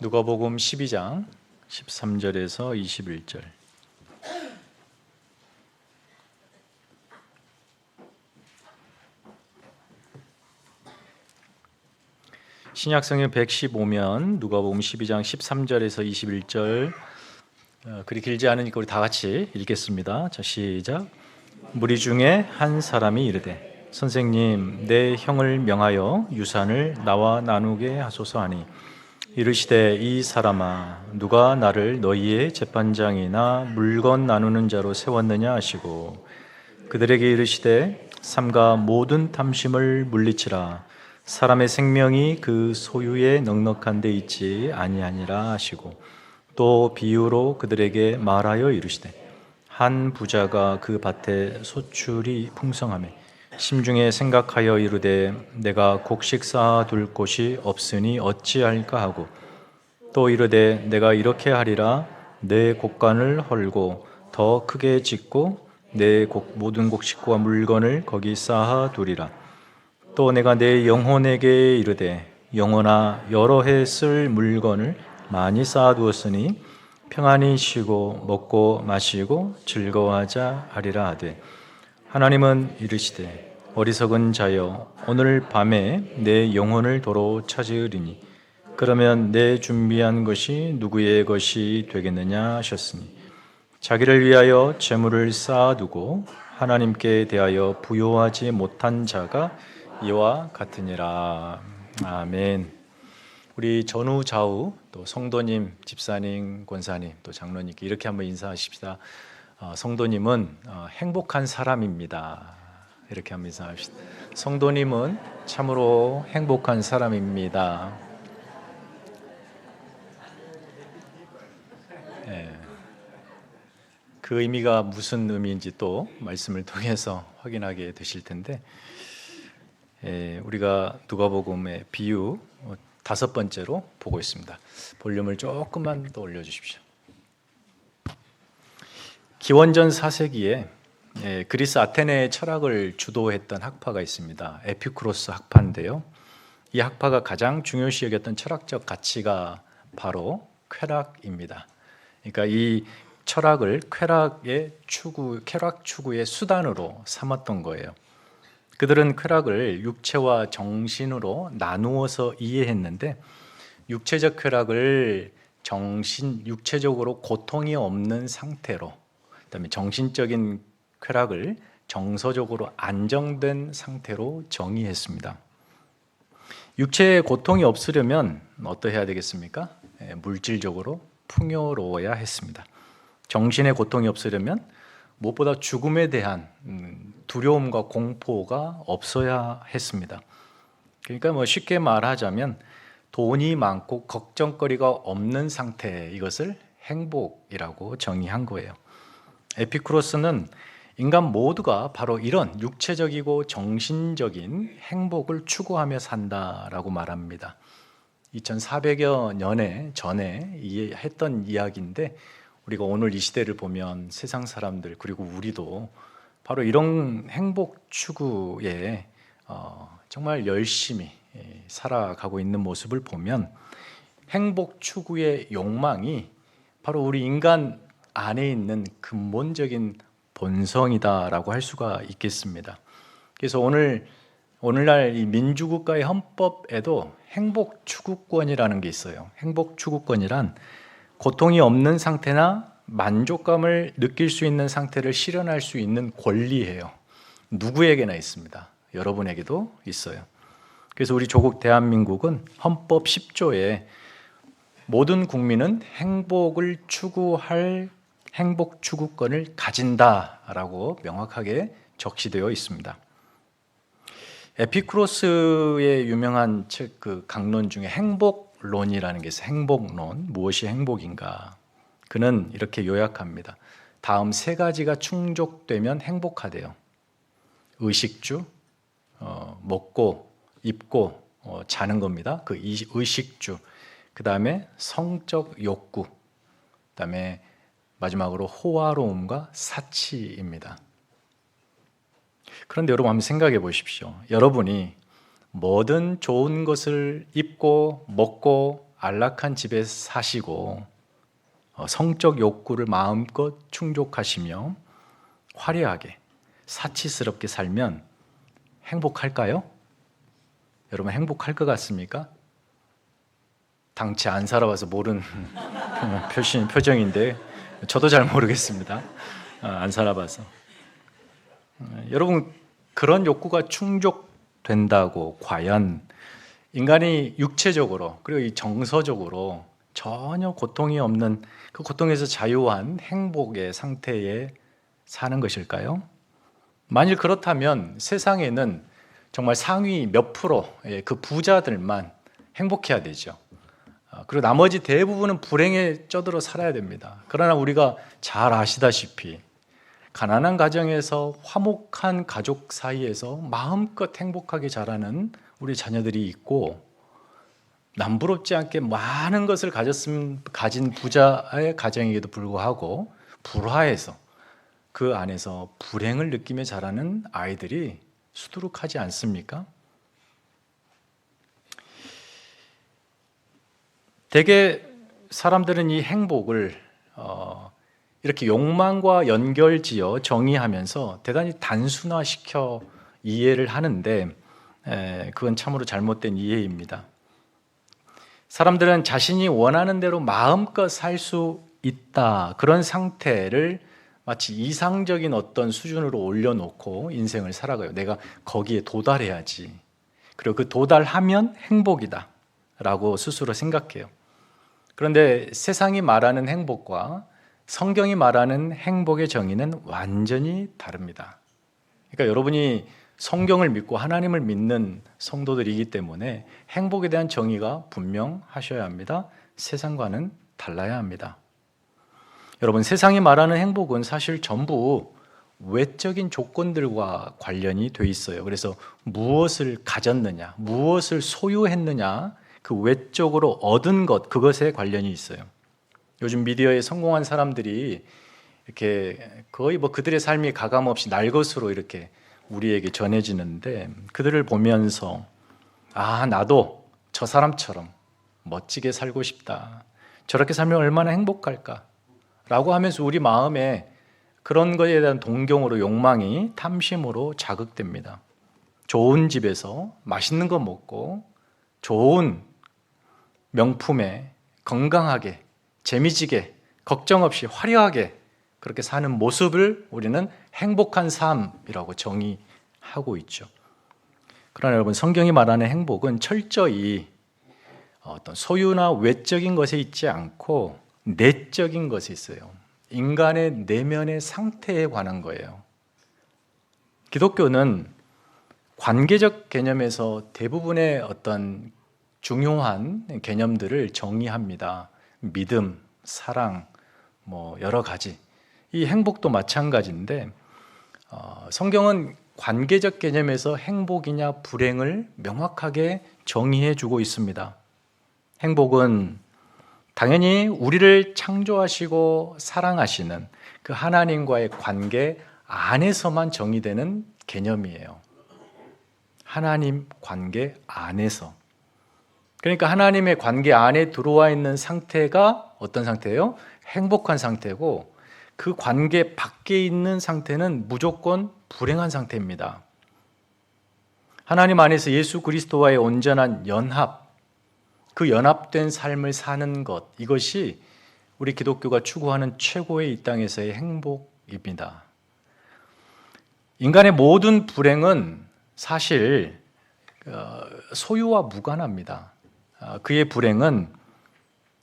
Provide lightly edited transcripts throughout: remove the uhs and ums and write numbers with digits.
누가복음 12장 13절에서 21절. 신약성경 115면 누가복음 12장 13절에서 21절. 그리 길지 않으니까 우리 다 같이 읽겠습니다. 자, 시작. 무리 중에 한 사람이 이르되 선생님, 내 형을 명하여 유산을 나와 나누게 하소서 하니, 이르시되 이 사람아, 누가 나를 너희의 재판장이나 물건 나누는 자로 세웠느냐 하시고, 그들에게 이르시되 삼가 모든 탐심을 물리치라. 사람의 생명이 그 소유에 넉넉한 데 있지 아니하니라 하시고, 또 비유로 그들에게 말하여 이르시되 한 부자가 그 밭에 소출이 풍성하매 심중에 생각하여 이르되 내가 곡식 쌓아둘 곳이 없으니 어찌할까 하고, 또 이르되 내가 이렇게 하리라. 내 곡간을 헐고 더 크게 짓고 내 모든 곡식과 물건을 거기 쌓아두리라. 또 내가 내 영혼에게 이르되 영혼아, 여러 해 쓸 물건을 많이 쌓아두었으니 평안히 쉬고 먹고 마시고 즐거워하자 하리라 하되, 하나님은 이르시되 어리석은 자여, 오늘 밤에 내 영혼을 도로 찾으리니 그러면 내 준비한 것이 누구의 것이 되겠느냐 하셨으니, 자기를 위하여 재물을 쌓아두고 하나님께 대하여 부요하지 못한 자가 이와 같으니라. 아멘. 우리 전후 좌우 또 성도님, 집사님, 권사님, 또 장로님께 이렇게 한번 인사하십시다. 성도님은 행복한 사람입니다. 이렇게 한번 인사합시다. 성도님은 참으로 행복한 사람입니다. 그 의미가 무슨 의미인지 또 말씀을 통해서 확인하게 되실 텐데, 우리가 누가복음의 비유 5번째로 보고 있습니다. 볼륨을 조금만 더 올려주십시오. 기원전 4세기에 그리스 아테네의 철학을 주도했던 학파가 있습니다. 에피쿠로스 학파인데요. 이 학파가 가장 중요시 여겼던 철학적 가치가 바로 쾌락입니다. 그러니까 이 철학을 쾌락 추구의 수단으로 삼았던 거예요. 그들은 쾌락을 육체와 정신으로 나누어서 이해했는데, 육체적 쾌락을 육체적으로 고통이 없는 상태로, 그다음에 정신적인 쾌락을 정서적으로 안정된 상태로 정의했습니다. 육체의 고통이 없으려면 어떠해야 되겠습니까? 물질적으로 풍요로워야 했습니다. 정신의 고통이 없으려면 무엇보다 죽음에 대한 두려움과 공포가 없어야 했습니다. 그러니까 쉽게 말하자면 돈이 많고 걱정거리가 없는 상태, 이것을 행복이라고 정의한 거예요. 에피쿠로스는 인간 모두가 바로 이런 육체적이고 정신적인 행복을 추구하며 산다라고 말합니다. 2400여 년에 전에 했던 이야기인데, 우리가 오늘 이 시대를 보면 세상 사람들, 그리고 우리도 바로 이런 행복 추구에 정말 열심히 살아가고 있는 모습을 보면, 행복 추구의 욕망이 바로 우리 인간 안에 있는 근본적인 본성이다라고 할 수가 있겠습니다. 그래서 오늘날 이 민주국가의 헌법에도 행복 추구권이라는 게 있어요. 행복 추구권이란 고통이 없는 상태나 만족감을 느낄 수 있는 상태를 실현할 수 있는 권리예요. 누구에게나 있습니다. 여러분에게도 있어요. 그래서 우리 조국 대한민국은 헌법 10조에 모든 국민은 행복을 추구할 행복 추구권을 가진다라고 명확하게 적시되어 있습니다. 에피쿠로스의 유명한 책 강론 중에 행복론이라는 게 있어요. 행복론, 무엇이 행복인가? 그는 이렇게 요약합니다. 다음 3가지가 충족되면 행복하대요. 의식주, 먹고 입고 자는 겁니다. 그 의식주. 그 다음에 성적 욕구, 그 다음에 마지막으로 호화로움과 사치입니다. 그런데 여러분 한번 생각해 보십시오. 여러분이 뭐든 좋은 것을 입고 먹고 안락한 집에 사시고 성적 욕구를 마음껏 충족하시며 화려하게 사치스럽게 살면 행복할까요? 여러분 행복할 것 같습니까? 당최 안 살아봐서 모르는 표정인데 저도 잘 모르겠습니다. 안 살아봐서. 여러분 그런 욕구가 충족된다고 과연 인간이 육체적으로 그리고 이 정서적으로 전혀 고통이 없는 그 고통에서 자유한 행복의 상태에 사는 것일까요? 만일 그렇다면 세상에는 정말 상위 몇 프로의 그 부자들만 행복해야 되죠. 그리고 나머지 대부분은 불행에 쩌들어 살아야 됩니다. 그러나 우리가 잘 아시다시피 가난한 가정에서 화목한 가족 사이에서 마음껏 행복하게 자라는 우리 자녀들이 있고 남부럽지 않게 많은 것을 가진 부자의 가정에도 불구하고 불화해서 그 안에서 불행을 느끼며 자라는 아이들이 수두룩하지 않습니까? 대개 사람들은 이 행복을 이렇게 욕망과 연결지어 정의하면서 대단히 단순화시켜 이해를 하는데 그건 참으로 잘못된 이해입니다. 사람들은 자신이 원하는 대로 마음껏 살 수 있다, 그런 상태를 마치 이상적인 어떤 수준으로 올려놓고 인생을 살아가요. 내가 거기에 도달해야지, 그리고 그 도달하면 행복이다 라고 스스로 생각해요. 그런데 세상이 말하는 행복과 성경이 말하는 행복의 정의는 완전히 다릅니다. 그러니까 여러분이 성경을 믿고 하나님을 믿는 성도들이기 때문에 행복에 대한 정의가 분명하셔야 합니다. 세상과는 달라야 합니다. 여러분, 세상이 말하는 행복은 사실 전부 외적인 조건들과 관련이 돼 있어요. 그래서 무엇을 가졌느냐, 무엇을 소유했느냐, 그 외적으로 얻은 것, 그것에 관련이 있어요. 요즘 미디어에 성공한 사람들이 이렇게 거의 그들의 삶이 가감없이 날 것으로 이렇게 우리에게 전해지는데, 그들을 보면서 나도 저 사람처럼 멋지게 살고 싶다, 저렇게 살면 얼마나 행복할까 라고 하면서 우리 마음에 그런 것에 대한 동경으로, 욕망이, 탐심으로 자극됩니다. 좋은 집에서 맛있는 거 먹고 좋은 명품에 건강하게 재미지게 걱정 없이 화려하게 그렇게 사는 모습을 우리는 행복한 삶이라고 정의하고 있죠. 그러나 여러분, 성경이 말하는 행복은 철저히 어떤 소유나 외적인 것에 있지 않고 내적인 것에 있어요. 인간의 내면의 상태에 관한 거예요. 기독교는 관계적 개념에서 대부분의 어떤 중요한 개념들을 정의합니다. 믿음, 사랑, 여러 가지. 이 행복도 마찬가지인데 성경은 관계적 개념에서 행복이냐 불행을 명확하게 정의해 주고 있습니다. 행복은 당연히 우리를 창조하시고 사랑하시는 그 하나님과의 관계 안에서만 정의되는 개념이에요. 하나님 관계 안에서. 그러니까 하나님의 관계 안에 들어와 있는 상태가 어떤 상태예요? 행복한 상태고, 그 관계 밖에 있는 상태는 무조건 불행한 상태입니다. 하나님 안에서 예수 그리스도와의 온전한 연합, 그 연합된 삶을 사는 것, 이것이 우리 기독교가 추구하는 최고의 이 땅에서의 행복입니다. 인간의 모든 불행은 사실 소유와 무관합니다. 그의 불행은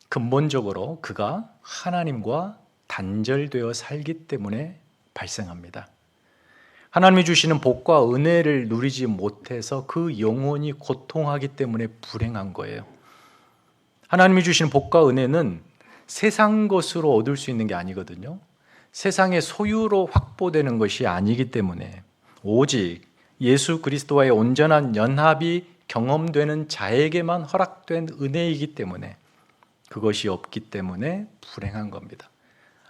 근본적으로 그가 하나님과 단절되어 살기 때문에 발생합니다. 하나님이 주시는 복과 은혜를 누리지 못해서 그 영혼이 고통하기 때문에 불행한 거예요. 하나님이 주시는 복과 은혜는 세상 것으로 얻을 수 있는 게 아니거든요. 세상의 소유로 확보되는 것이 아니기 때문에 오직 예수 그리스도와의 온전한 연합이 경험되는 자에게만 허락된 은혜이기 때문에, 그것이 없기 때문에 불행한 겁니다.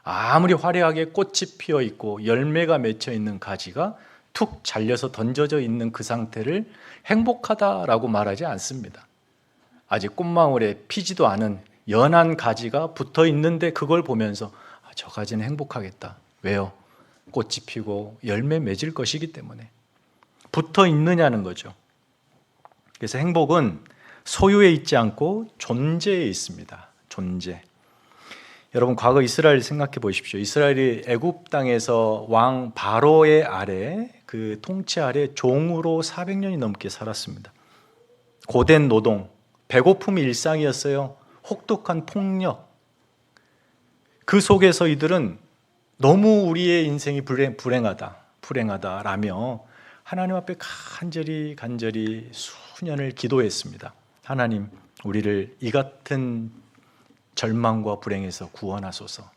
아무리 화려하게 꽃이 피어 있고 열매가 맺혀 있는 가지가 툭 잘려서 던져져 있는 그 상태를 행복하다라고 말하지 않습니다. 아직 꽃망울에 피지도 않은 연한 가지가 붙어 있는데 그걸 보면서 저 가지는 행복하겠다. 왜요? 꽃이 피고 열매 맺을 것이기 때문에 붙어 있느냐는 거죠. 그래서 행복은 소유에 있지 않고 존재에 있습니다. 존재. 여러분 과거 이스라엘 생각해 보십시오. 이스라엘이 애굽 땅에서 왕 바로의 아래 그 통치 아래 종으로 400년이 넘게 살았습니다. 고된 노동, 배고픔이 일상이었어요. 혹독한 폭력. 그 속에서 이들은 너무 우리의 인생이 불행하다라며 하나님 앞에 간절히 수년을 기도했습니다. 하나님, 우리를 이 같은 절망과 불행에서 구원하소서.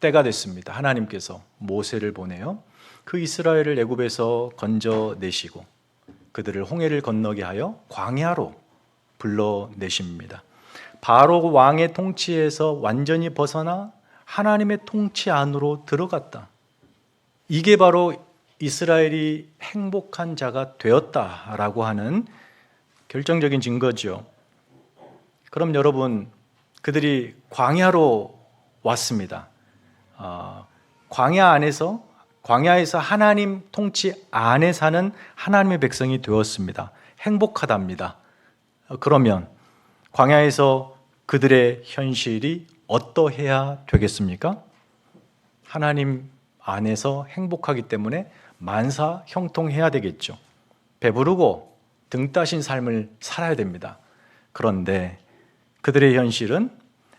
때가 됐습니다. 하나님께서 모세를 보내요. 그 이스라엘을 애굽에서 건져내시고 그들을 홍해를 건너게 하여 광야로 불러내십니다. 바로 왕의 통치에서 완전히 벗어나 하나님의 통치 안으로 들어갔다. 이게 바로 이스라엘이 행복한 자가 되었다라고 하는 결정적인 증거죠. 그럼 여러분, 그들이 광야로 왔습니다. 광야에서 하나님 통치 안에 사는 하나님의 백성이 되었습니다. 행복하답니다. 그러면 광야에서 그들의 현실이 어떠해야 되겠습니까? 하나님 안에서 행복하기 때문에 만사 형통해야 되겠죠. 배부르고 등 따신 삶을 살아야 됩니다. 그런데 그들의 현실은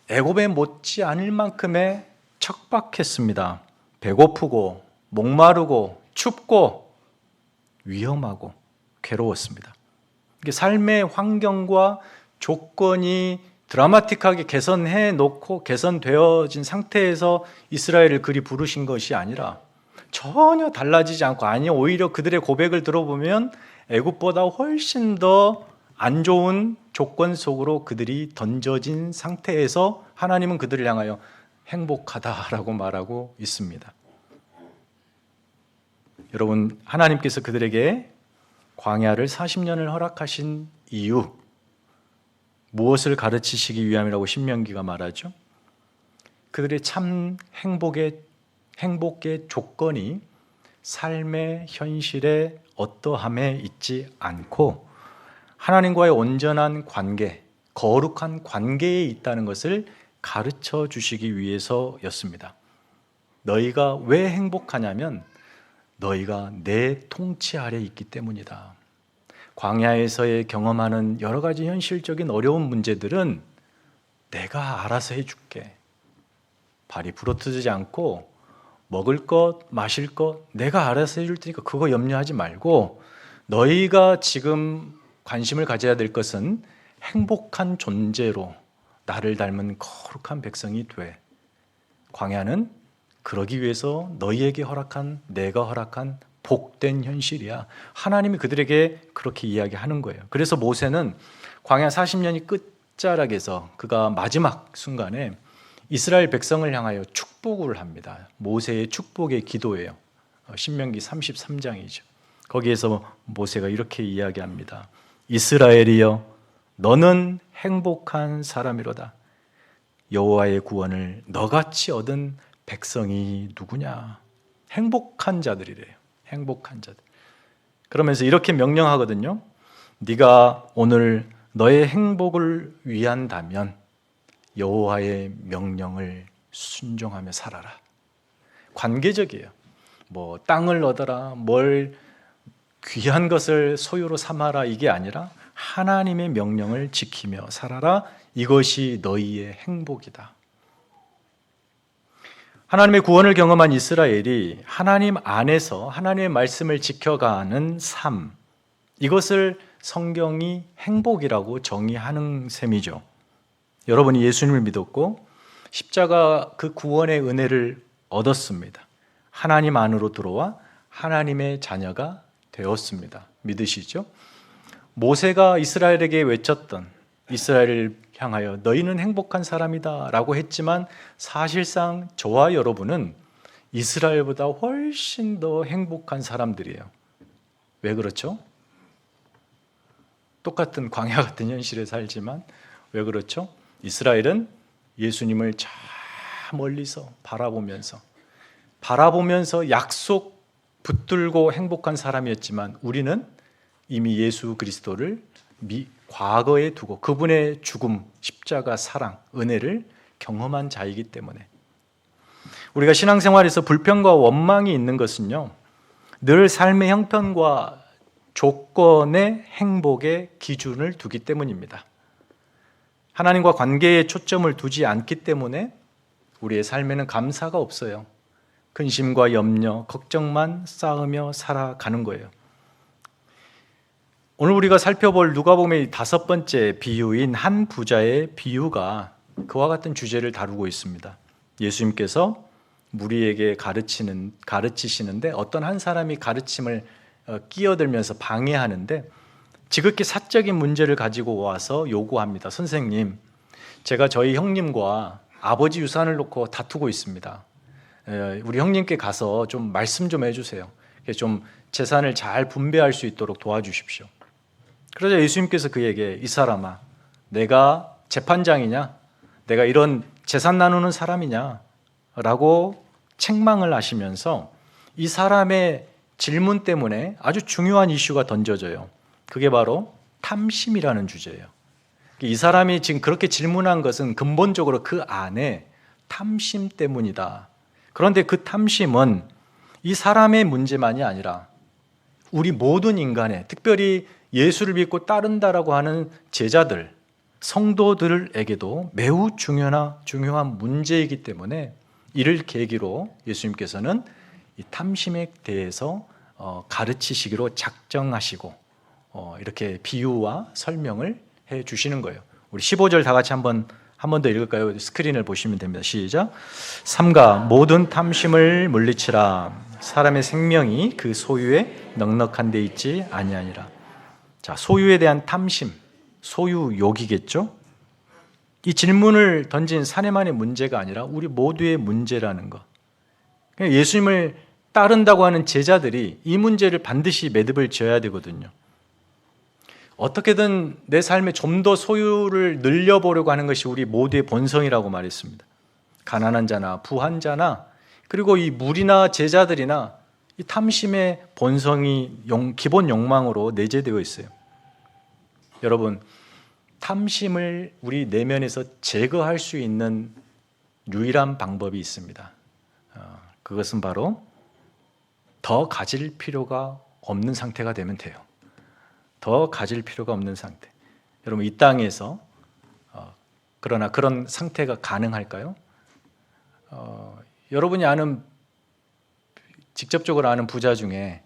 애굽에 못지 않을 만큼의 척박했습니다. 배고프고 목마르고 춥고 위험하고 괴로웠습니다. 이게 삶의 환경과 조건이 드라마틱하게 개선해 놓고 개선되어진 상태에서 이스라엘을 그리 부르신 것이 아니라 전혀 달라지지 않고, 아니 오히려 그들의 고백을 들어보면 애굽보다 훨씬 더 안 좋은 조건 속으로 그들이 던져진 상태에서 하나님은 그들을 향하여 행복하다라고 말하고 있습니다. 여러분, 하나님께서 그들에게 광야를 40년을 허락하신 이유, 무엇을 가르치시기 위함이라고 신명기가 말하죠? 그들의 참 행복의 조건이 삶의 현실에 어떠함에 있지 않고 하나님과의 온전한 관계, 거룩한 관계에 있다는 것을 가르쳐 주시기 위해서였습니다. 너희가 왜 행복하냐면 너희가 내 통치 아래 있기 때문이다. 광야에서의 경험하는 여러 가지 현실적인 어려운 문제들은 내가 알아서 해줄게. 발이 부러뜨지 않고 먹을 것, 마실 것 내가 알아서 해줄 테니까 그거 염려하지 말고 너희가 지금 관심을 가져야 될 것은 행복한 존재로 나를 닮은 거룩한 백성이 돼. 광야는 그러기 위해서 너희에게 내가 허락한 복된 현실이야. 하나님이 그들에게 그렇게 이야기하는 거예요. 그래서 모세는 광야 40년이 끝자락에서 그가 마지막 순간에 이스라엘 백성을 향하여 축복을 합니다. 모세의 축복의 기도예요. 신명기 33장이죠. 거기에서 모세가 이렇게 이야기합니다. 이스라엘이여, 너는 행복한 사람이로다. 여호와의 구원을 너같이 얻은 백성이 누구냐? 행복한 자들이래요. 행복한 자들. 그러면서 이렇게 명령하거든요. 네가 오늘 너의 행복을 위한다면 여호와의 명령을 순종하며 살아라. 관계적이에요. 뭐 땅을 얻어라, 뭘 귀한 것을 소유로 삼아라, 이게 아니라 하나님의 명령을 지키며 살아라. 이것이 너희의 행복이다. 하나님의 구원을 경험한 이스라엘이 하나님 안에서 하나님의 말씀을 지켜가는 삶, 이것을 성경이 행복이라고 정의하는 셈이죠. 여러분이 예수님을 믿었고 십자가 그 구원의 은혜를 얻었습니다. 하나님 안으로 들어와 하나님의 자녀가 되었습니다. 믿으시죠? 모세가 이스라엘에게 외쳤던, 이스라엘을 향하여 너희는 행복한 사람이다 라고 했지만 사실상 저와 여러분은 이스라엘보다 훨씬 더 행복한 사람들이에요. 왜 그렇죠? 똑같은 광야 같은 현실에 살지만 왜 그렇죠? 이스라엘은 예수님을 저 멀리서 바라보면서 약속 붙들고 행복한 사람이었지만 우리는 이미 예수 그리스도를 과거에 두고 그분의 죽음, 십자가, 사랑, 은혜를 경험한 자이기 때문에 우리가 신앙생활에서 불평과 원망이 있는 것은요, 늘 삶의 형편과 조건의 행복의 기준을 두기 때문입니다. 하나님과 관계에 초점을 두지 않기 때문에 우리의 삶에는 감사가 없어요. 근심과 염려, 걱정만 쌓으며 살아가는 거예요. 오늘 우리가 살펴볼 누가복음의 5번째 비유인 한 부자의 비유가 그와 같은 주제를 다루고 있습니다. 예수님께서 무리에게 가르치시는데 어떤 한 사람이 가르침을 끼어들면서 방해하는데 지극히 사적인 문제를 가지고 와서 요구합니다. 선생님, 제가 저희 형님과 아버지 유산을 놓고 다투고 있습니다. 우리 형님께 가서 좀 말씀 좀 해주세요. 좀 재산을 잘 분배할 수 있도록 도와주십시오. 그러자 예수님께서 그에게 이 사람아, 내가 재판장이냐? 내가 이런 재산 나누는 사람이냐? 라고 책망을 하시면서 이 사람의 질문 때문에 아주 중요한 이슈가 던져져요. 그게 바로 탐심이라는 주제예요. 이 사람이 지금 그렇게 질문한 것은 근본적으로 그 안에 탐심 때문이다. 그런데 그 탐심은 이 사람의 문제만이 아니라 우리 모든 인간의, 특별히 예수를 믿고 따른다라고 하는 제자들, 성도들에게도 매우 중요한 문제이기 때문에 이를 계기로 예수님께서는 이 탐심에 대해서 가르치시기로 작정하시고 이렇게 비유와 설명을 해 주시는 거예요. 우리 15절 다 같이 한 번 더 읽을까요? 스크린을 보시면 됩니다. 시작. 삼가 모든 탐심을 물리치라. 사람의 생명이 그 소유에 넉넉한 데 있지 아니하니라. 자, 소유에 대한 탐심, 소유욕이겠죠? 이 질문을 던진 사내만의 문제가 아니라 우리 모두의 문제라는 것. 예수님을 따른다고 하는 제자들이 이 문제를 반드시 매듭을 지어야 되거든요. 어떻게든 내 삶에 좀 더 소유를 늘려보려고 하는 것이 우리 모두의 본성이라고 말했습니다. 가난한 자나 부한 자나 그리고 이 무리나 제자들이나 이 탐심의 본성이 기본 욕망으로 내재되어 있어요. 여러분, 탐심을 우리 내면에서 제거할 수 있는 유일한 방법이 있습니다. 그것은 바로 더 가질 필요가 없는 상태가 되면 돼요. 더 가질 필요가 없는 상태. 여러분, 이 땅에서 그러나 그런 상태가 가능할까요? 여러분이 직접적으로 아는 부자 중에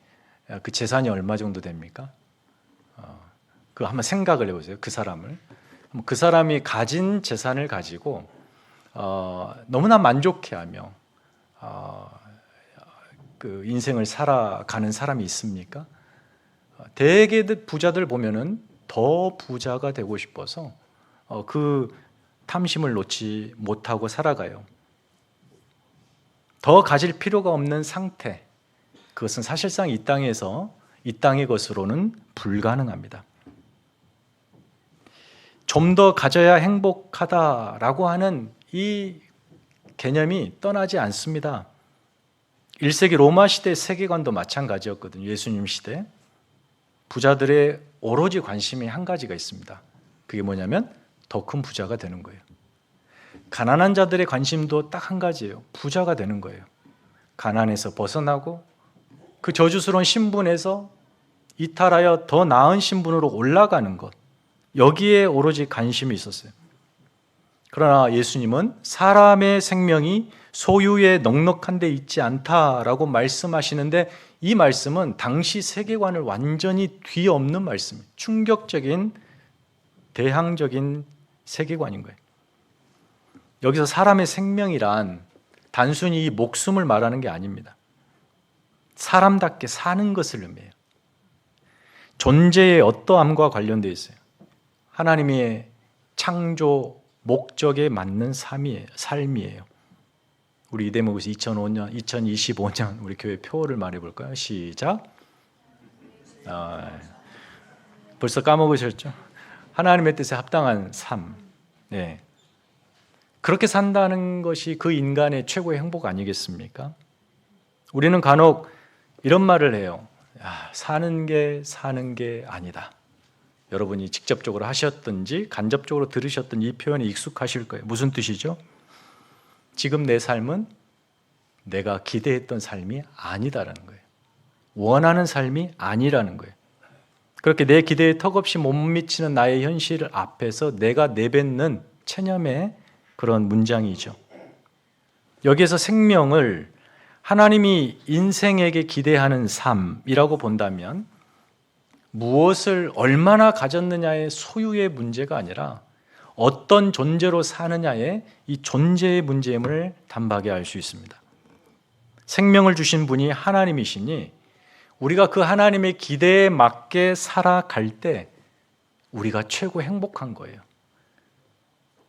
그 재산이 얼마 정도 됩니까? 그거 한번 생각을 해보세요. 그 사람이 가진 재산을 가지고 너무나 만족해하며 그 인생을 살아가는 사람이 있습니까? 대개 부자들 보면은 더 부자가 되고 싶어서 그 탐심을 놓지 못하고 살아가요. 더 가질 필요가 없는 상태, 그것은 사실상 이 땅의 것으로는 불가능합니다. 좀 더 가져야 행복하다라고 하는 이 개념이 떠나지 않습니다. 1세기 로마 시대 세계관도 마찬가지였거든요. 예수님 시대. 부자들의 오로지 관심이 한 가지가 있습니다. 그게 뭐냐면 더 큰 부자가 되는 거예요. 가난한 자들의 관심도 딱 한 가지예요. 부자가 되는 거예요. 가난에서 벗어나고 그 저주스러운 신분에서 이탈하여 더 나은 신분으로 올라가는 것. 여기에 오로지 관심이 있었어요. 그러나 예수님은 사람의 생명이 소유에 넉넉한 데 있지 않다라고 말씀하시는데 이 말씀은 당시 세계관을 완전히 뒤엎는 말씀, 충격적인 대항적인 세계관인 거예요. 여기서 사람의 생명이란 단순히 이 목숨을 말하는 게 아닙니다. 사람답게 사는 것을 의미해요. 존재의 어떠함과 관련되어 있어요. 하나님의 창조 목적에 맞는 삶이에요. 우리 이 대목에서 2025년 우리 교회 표어를 말해볼까요? 시작. 벌써 까먹으셨죠? 하나님의 뜻에 합당한 삶. 네. 그렇게 산다는 것이 그 인간의 최고의 행복 아니겠습니까? 우리는 간혹 이런 말을 해요. 사는 게 아니다. 여러분이 직접적으로 하셨든지 간접적으로 들으셨던 이 표현이 익숙하실 거예요. 무슨 뜻이죠? 지금 내 삶은 내가 기대했던 삶이 아니다라는 거예요. 원하는 삶이 아니라는 거예요. 그렇게 내 기대에 턱없이 못 미치는 나의 현실 앞에서 내가 내뱉는 체념의 그런 문장이죠. 여기에서 생명을 하나님이 인생에게 기대하는 삶이라고 본다면 무엇을 얼마나 가졌느냐의 소유의 문제가 아니라 어떤 존재로 사느냐의 이 존재의 문제임을 단박에 알 수 있습니다. 생명을 주신 분이 하나님이시니 우리가 그 하나님의 기대에 맞게 살아갈 때 우리가 최고 행복한 거예요.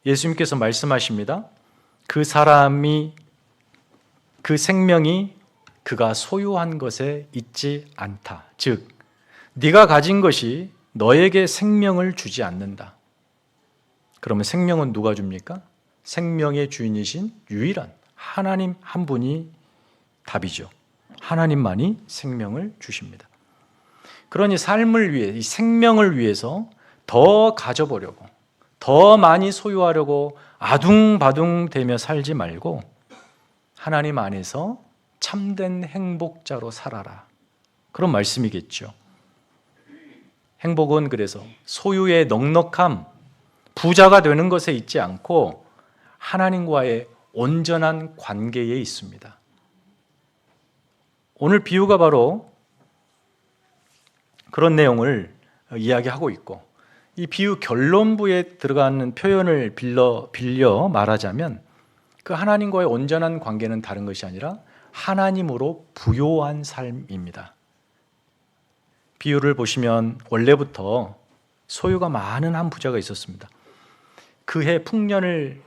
예수님께서 말씀하십니다. 그 사람이 그 생명이 그가 소유한 것에 있지 않다. 즉 네가 가진 것이 너에게 생명을 주지 않는다. 그러면 생명은 누가 줍니까? 생명의 주인이신 유일한 하나님 한 분이 답이죠. 하나님만이 생명을 주십니다. 그러니 삶을 위해, 이 생명을 위해서 더 가져보려고, 더 많이 소유하려고 아둥바둥 대며 살지 말고 하나님 안에서 참된 행복자로 살아라. 그런 말씀이겠죠. 행복은 그래서 소유의 넉넉함, 부자가 되는 것에 있지 않고 하나님과의 온전한 관계에 있습니다. 오늘 비유가 바로 그런 내용을 이야기하고 있고, 이 비유 결론부에 들어가는 표현을 빌려 말하자면 그 하나님과의 온전한 관계는 다른 것이 아니라 하나님으로 부요한 삶입니다. 비유를 보시면 원래부터 소유가 많은 한 부자가 있었습니다. 그해 풍년을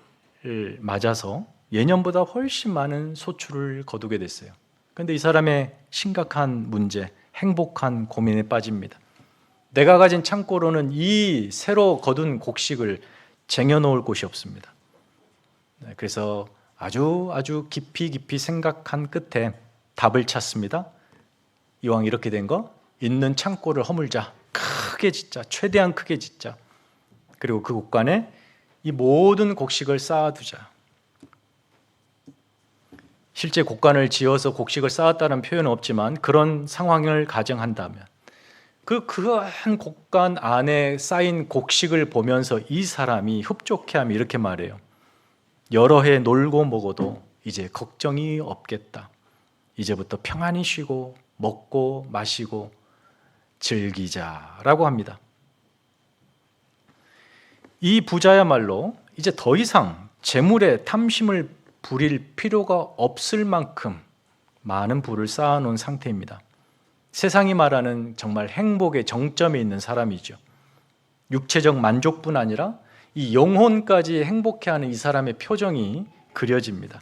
맞아서 예년보다 훨씬 많은 소출을 거두게 됐어요. 그런데 이 사람의 심각한 문제, 행복한 고민에 빠집니다. 내가 가진 창고로는 이 새로 거둔 곡식을 쟁여놓을 곳이 없습니다. 그래서 아주 깊이 생각한 끝에 답을 찾습니다. 이왕 이렇게 된 거 있는 창고를 허물자. 크게 짓자. 최대한 크게 짓자. 그리고 그 곳간에 이 모든 곡식을 쌓아두자. 실제 곡간을 지어서 곡식을 쌓았다는 표현은 없지만 그런 상황을 가정한다면 그 한 곡간 안에 쌓인 곡식을 보면서 이 사람이 흡족해하며 이렇게 말해요. 여러 해 놀고 먹어도 이제 걱정이 없겠다. 이제부터 평안히 쉬고 먹고 마시고 즐기자라고 합니다. 이 부자야말로 이제 더 이상 재물에 탐심을 부릴 필요가 없을 만큼 많은 부를 쌓아놓은 상태입니다. 세상이 말하는 정말 행복의 정점에 있는 사람이죠. 육체적 만족뿐 아니라 이 영혼까지 행복해하는 이 사람의 표정이 그려집니다.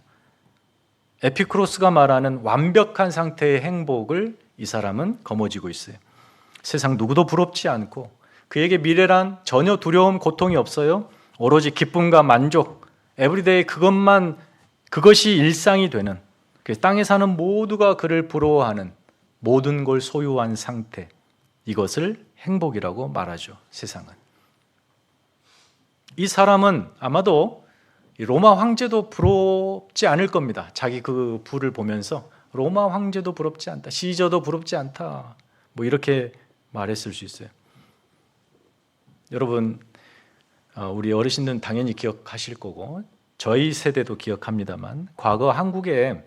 에피쿠로스가 말하는 완벽한 상태의 행복을 이 사람은 거머쥐고 있어요. 세상 누구도 부럽지 않고 그에게 미래란 전혀 두려움, 고통이 없어요. 오로지 기쁨과 만족, 에브리데이 그것이 일상이 되는, 땅에 사는 모두가 그를 부러워하는 모든 걸 소유한 상태, 이것을 행복이라고 말하죠. 세상은. 이 사람은 아마도 로마 황제도 부럽지 않을 겁니다. 자기 그 부를 보면서 로마 황제도 부럽지 않다, 시저도 부럽지 않다, 뭐 이렇게 말했을 수 있어요. 여러분, 우리 어르신들은 당연히 기억하실 거고 저희 세대도 기억합니다만 과거 한국에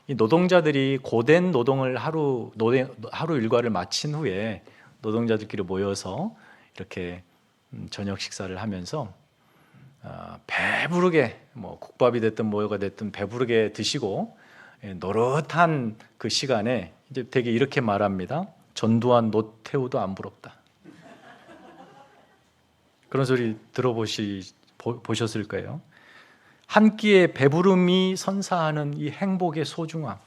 이 노동자들이 고된 노동을 하루 일과를 마친 후에 노동자들끼리 모여서 이렇게 저녁 식사를 하면서 배부르게 뭐 국밥이 됐든 뭐가 됐든 배부르게 드시고 노릇한 그 시간에 이제 되게 이렇게 말합니다. 전두환 노태우도 안 부럽다. 그런 소리 보셨을 거예요. 한 끼의 배부름이 선사하는 이 행복의 소중함.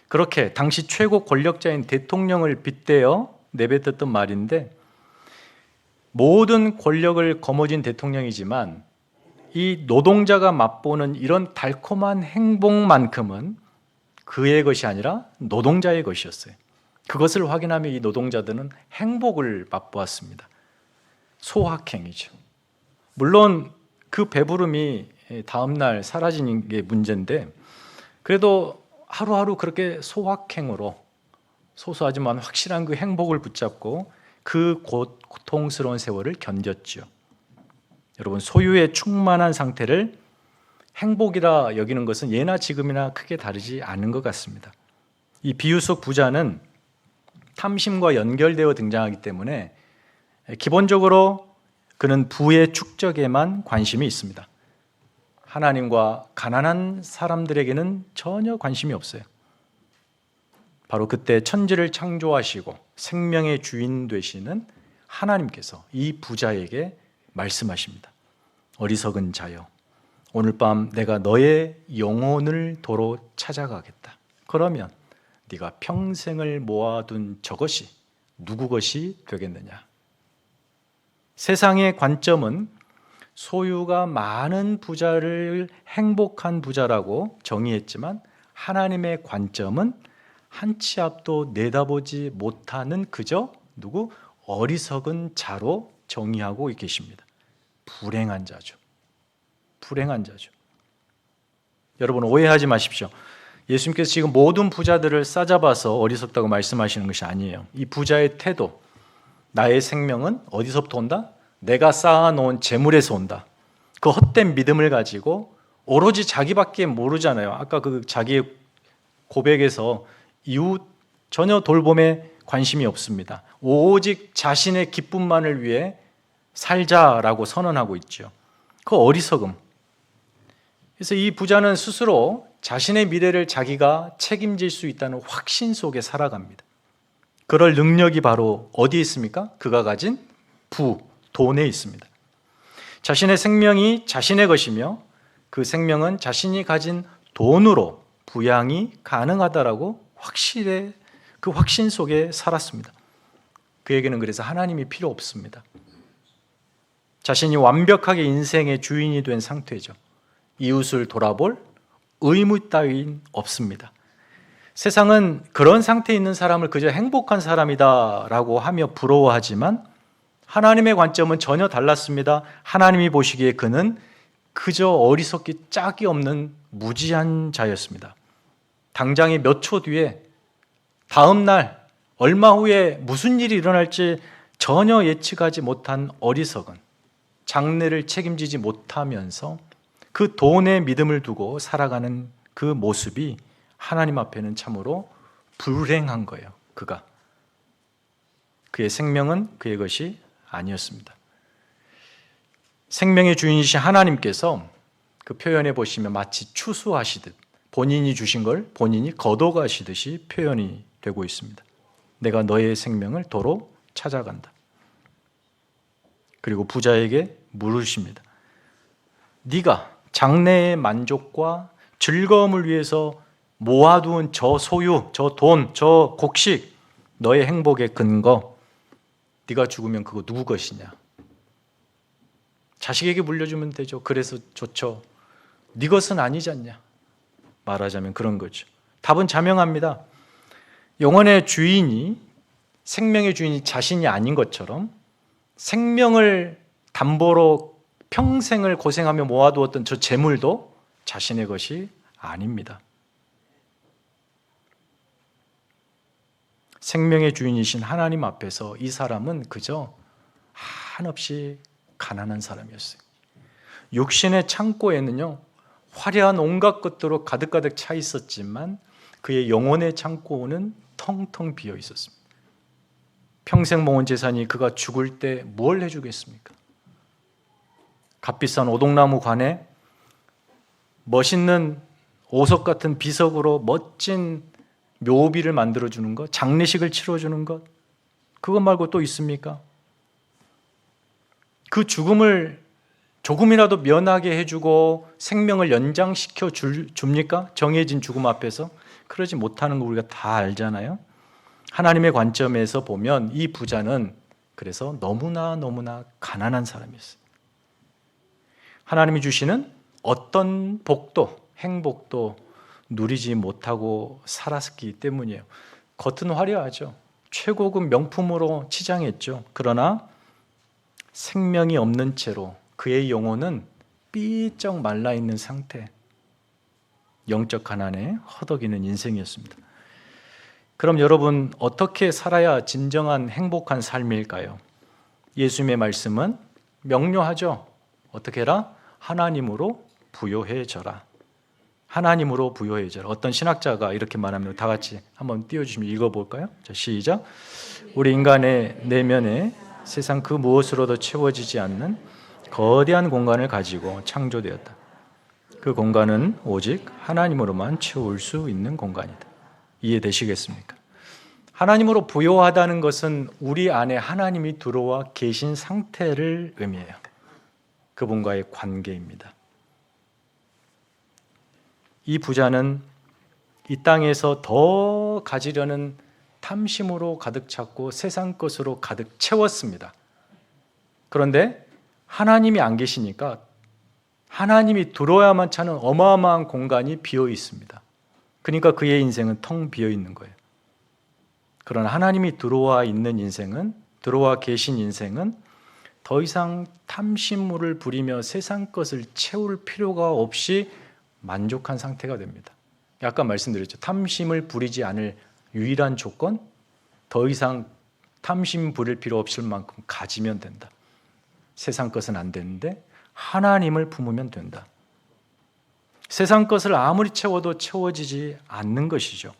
그렇게 당시 최고 권력자인 대통령을 빗대어 내뱉었던 말인데 모든 권력을 거머쥔 대통령이지만 이 노동자가 맛보는 이런 달콤한 행복만큼은 그의 것이 아니라 노동자의 것이었어요. 그것을 확인하며 이 노동자들은 행복을 맛보았습니다. 소확행이죠. 물론 그 배부름이 다음날 사라지는 게 문제인데, 그래도 하루하루 그렇게 소확행으로 소소하지만 확실한 그 행복을 붙잡고 그 고통스러운 세월을 견뎠죠. 여러분, 소유에 충만한 상태를 행복이라 여기는 것은 예나 지금이나 크게 다르지 않은 것 같습니다. 이 비유 속 부자는 탐심과 연결되어 등장하기 때문에 기본적으로 그는 부의 축적에만 관심이 있습니다. 하나님과 가난한 사람들에게는 전혀 관심이 없어요. 바로 그때 천지를 창조하시고 생명의 주인 되시는 하나님께서 이 부자에게 말씀하십니다. 어리석은 자여, 오늘 밤 내가 너의 영혼을 도로 찾아가겠다. 그러면 네가 평생을 모아둔 저것이 누구 것이 되겠느냐. 세상의 관점은 소유가 많은 부자를 행복한 부자라고 정의했지만, 하나님의 관점은 한 치 앞도 내다보지 못하는 그저 누구? 어리석은 자로 정의하고 계십니다. 불행한 자죠. 불행한 자죠. 여러분, 오해하지 마십시오. 예수님께서 지금 모든 부자들을 싸잡아서 어리석다고 말씀하시는 것이 아니에요. 이 부자의 태도, 나의 생명은 어디서부터 온다? 내가 쌓아놓은 재물에서 온다. 그 헛된 믿음을 가지고 오로지 자기밖에 모르잖아요. 아까 그 자기의 고백에서 이웃 전혀 돌봄에 관심이 없습니다. 오직 자신의 기쁨만을 위해 살자라고 선언하고 있죠. 그 어리석음. 그래서 이 부자는 스스로 자신의 미래를 자기가 책임질 수 있다는 확신 속에 살아갑니다. 그럴 능력이 바로 어디에 있습니까? 그가 가진 돈에 있습니다. 자신의 생명이 자신의 것이며 그 생명은 자신이 가진 돈으로 부양이 가능하다라고 그 확신 속에 살았습니다. 그에게는 그래서 하나님이 필요 없습니다. 자신이 완벽하게 인생의 주인이 된 상태죠. 이웃을 돌아볼 의무 따윈 없습니다. 세상은 그런 상태에 있는 사람을 그저 행복한 사람이다라고 하며 부러워하지만, 하나님의 관점은 전혀 달랐습니다. 하나님이 보시기에 그는 그저 어리석기 짝이 없는 무지한 자였습니다. 당장의 몇 초 뒤에, 다음 날, 얼마 후에 무슨 일이 일어날지 전혀 예측하지 못한 어리석은, 장래를 책임지지 못하면서 그 돈에 믿음을 두고 살아가는 그 모습이 하나님 앞에는 참으로 불행한 거예요. 그의 생명은 그의 것이 아니었습니다. 생명의 주인이신 하나님께서 그 표현해 보시면 마치 추수하시듯 본인이 주신 걸 본인이 거둬가시듯이 표현이 되고 있습니다. 내가 너의 생명을 도로 찾아간다. 그리고 부자에게 물으십니다. 네가 장래의 만족과 즐거움을 위해서 모아두은 저 소유, 저 돈, 저 곡식, 너의 행복의 근거, 네가 죽으면 그거 누구 것이냐? 자식에게 물려주면 되죠. 그래서 좋죠. 네 것은 아니지 않냐? 말하자면 그런 거죠. 답은 자명합니다. 영혼의 주인이, 생명의 주인이 자신이 아닌 것처럼 생명을 담보로 평생을 고생하며 모아두었던 저 재물도 자신의 것이 아닙니다. 생명의 주인이신 하나님 앞에서 이 사람은 그저 한없이 가난한 사람이었어요. 육신의 창고에는요, 화려한 온갖 것들로 가득가득 차 있었지만 그의 영혼의 창고는 텅텅 비어 있었습니다. 평생 모은 재산이 그가 죽을 때 뭘 해주겠습니까? 값비싼 오동나무 관에 멋있는 오석 같은 비석으로 멋진 묘비를 만들어주는 것, 장례식을 치러주는 것, 그것 말고 또 있습니까? 그 죽음을 조금이라도 면하게 해주고 생명을 연장시켜 줍니까? 정해진 죽음 앞에서? 그러지 못하는 거 우리가 다 알잖아요. 하나님의 관점에서 보면 이 부자는 그래서 너무나 가난한 사람이었어요. 하나님이 주시는 어떤 복도, 행복도 누리지 못하고 살았기 때문이에요. 겉은 화려하죠. 최고급 명품으로 치장했죠. 그러나 생명이 없는 채로 그의 영혼은 삐쩍 말라있는 상태, 영적 가난에 허덕이는 인생이었습니다. 그럼 여러분, 어떻게 살아야 진정한 행복한 삶일까요? 예수님의 말씀은 명료하죠. 어떻게 해라? 하나님으로 부요해져라. 하나님으로 부요해져라. 어떤 신학자가 이렇게 말합니다. 다 같이 한번 띄워주시면 읽어볼까요? 자, 시작. 우리 인간의 내면에 세상 그 무엇으로도 채워지지 않는 거대한 공간을 가지고 창조되었다. 그 공간은 오직 하나님으로만 채울 수 있는 공간이다. 이해되시겠습니까? 하나님으로 부요하다는 것은 우리 안에 하나님이 들어와 계신 상태를 의미해요. 그분과의 관계입니다. 이 부자는 이 땅에서 더 가지려는 탐심으로 가득 찼고 세상 것으로 가득 채웠습니다. 그런데 하나님이 안 계시니까 하나님이 들어야만 차는 어마어마한 공간이 비어 있습니다. 그러니까 그의 인생은 텅 비어 있는 거예요. 그러나 하나님이 들어와 있는 인생은, 들어와 계신 인생은 더 이상 탐심물을 부리며 세상 것을 채울 필요가 없이 만족한 상태가 됩니다. 아까 말씀드렸죠. 탐심을 부리지 않을 유일한 조건, 더 이상 탐심 부릴 필요 없을 만큼 가지면 된다. 세상 것은 안 되는데 하나님을 품으면 된다. 세상 것을 아무리 채워도 채워지지 않는 것이죠.